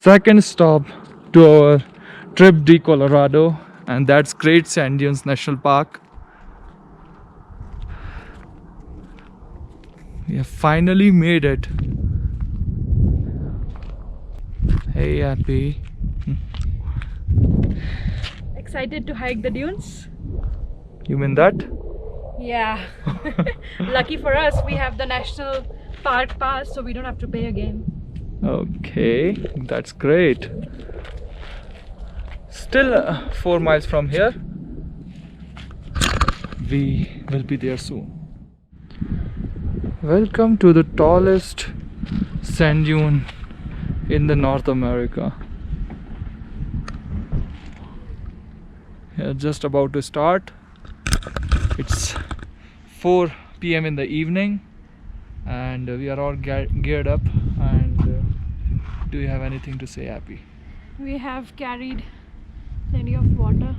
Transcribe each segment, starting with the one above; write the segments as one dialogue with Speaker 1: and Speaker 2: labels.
Speaker 1: Second stop to our trip de Colorado, and that's Great Sand Dunes National Park. We have finally made it. Hey, Happy.
Speaker 2: Excited to hike the dunes?
Speaker 1: You mean that?
Speaker 2: Yeah. Lucky for us, we have the National Park Pass, so we don't have to pay again.
Speaker 1: Okay, that's great. Still 4 miles from here. We will be there soon. Welcome to the tallest sand dune in the North America. We are just about to start. It's 4 p.m. in the evening, and we are all geared up. And do you have anything to say, Happy?
Speaker 2: We have carried plenty of water.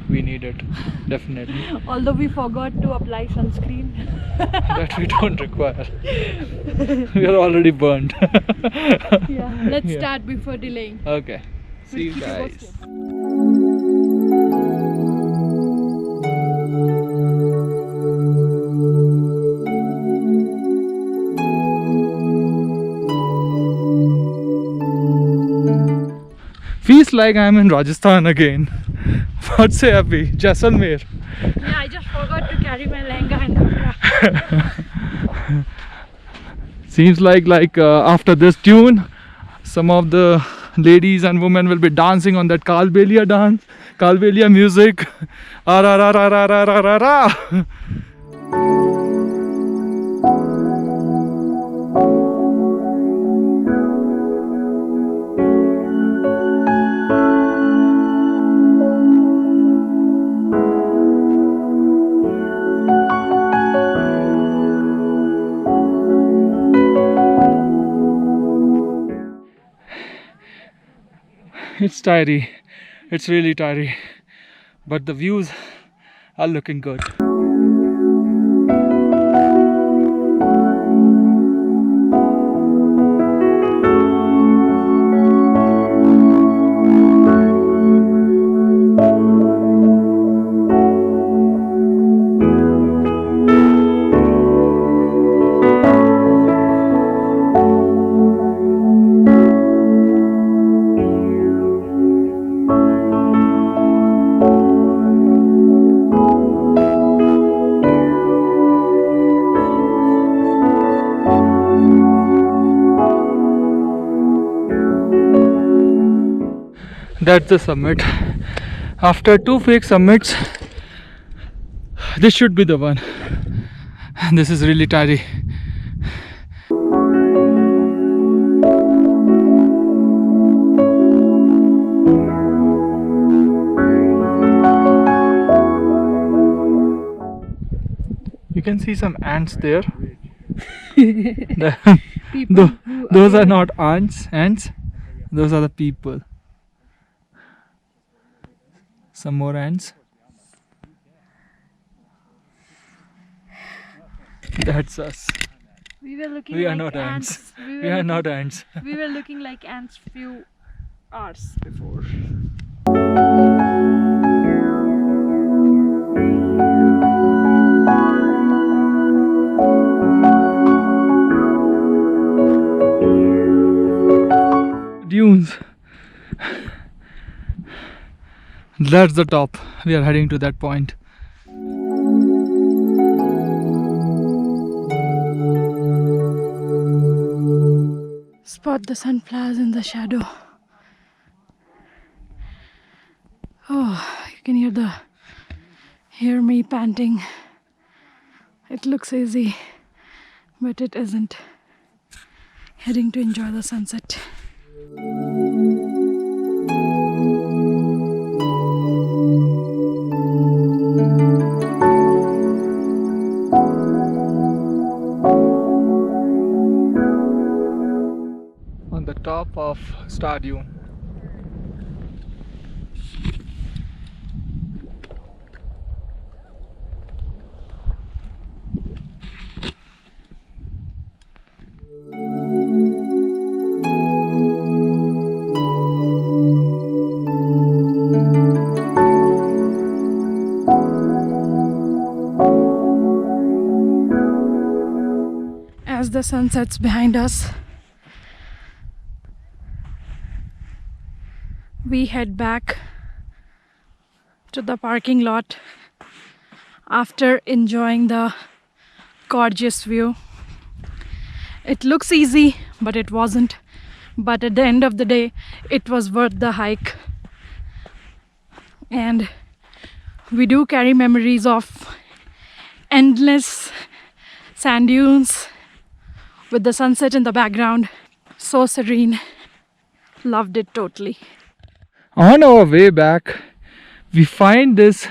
Speaker 1: We need it, definitely.
Speaker 2: Although we forgot to apply sunscreen.
Speaker 1: That we don't require. We are already burned.
Speaker 2: Yeah, let's
Speaker 1: Yeah.
Speaker 2: start before delaying.
Speaker 1: Okay, see you
Speaker 2: We'll keep you
Speaker 1: guys.
Speaker 2: posted.
Speaker 1: Feels like I'm in Rajasthan again. What's say, Happy? Jaisalmer.
Speaker 2: Yeah, I just forgot to carry my lehenga and kapra.
Speaker 1: Seems like after this tune, some of the ladies and women will be dancing on that Kalbelia dance, Kalbelia music. Ara ra ra ra ra ra ra ra. It's tiring. It's really tiring. But the views are looking good. That's the summit. After 2 fake summits, this should be the one. This is really tiring. You can see some ants there. Those are not ants. Those are the people. Some more ants. That's us.
Speaker 2: We were looking
Speaker 1: We are
Speaker 2: like
Speaker 1: not ants.
Speaker 2: We
Speaker 1: We are not ants.
Speaker 2: We were looking like ants few hours before.
Speaker 1: Dunes. That's the top. We are heading to that point.
Speaker 2: Spot the sunflowers in the shadow. Oh, you can hear me panting. It looks easy, but it isn't. Heading to enjoy the sunset.
Speaker 1: On the top of Star Dune.
Speaker 2: the sunsets behind us. We head back to the parking lot after enjoying the gorgeous view. It looks easy, but it wasn't. But at the end of the day, it was worth the hike. And we do carry memories of endless sand dunes with the sunset in the background. So serene. Loved it totally.
Speaker 1: On our way back, we find this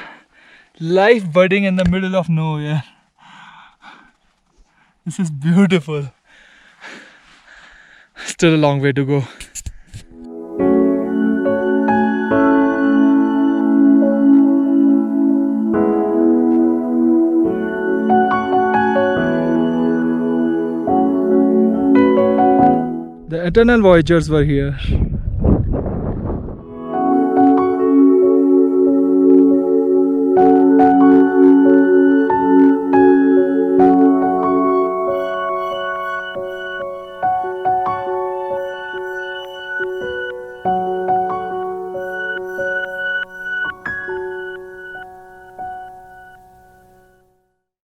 Speaker 1: life budding in the middle of nowhere. This is beautiful. Still a long way to go. The Eternal Voyagers were here.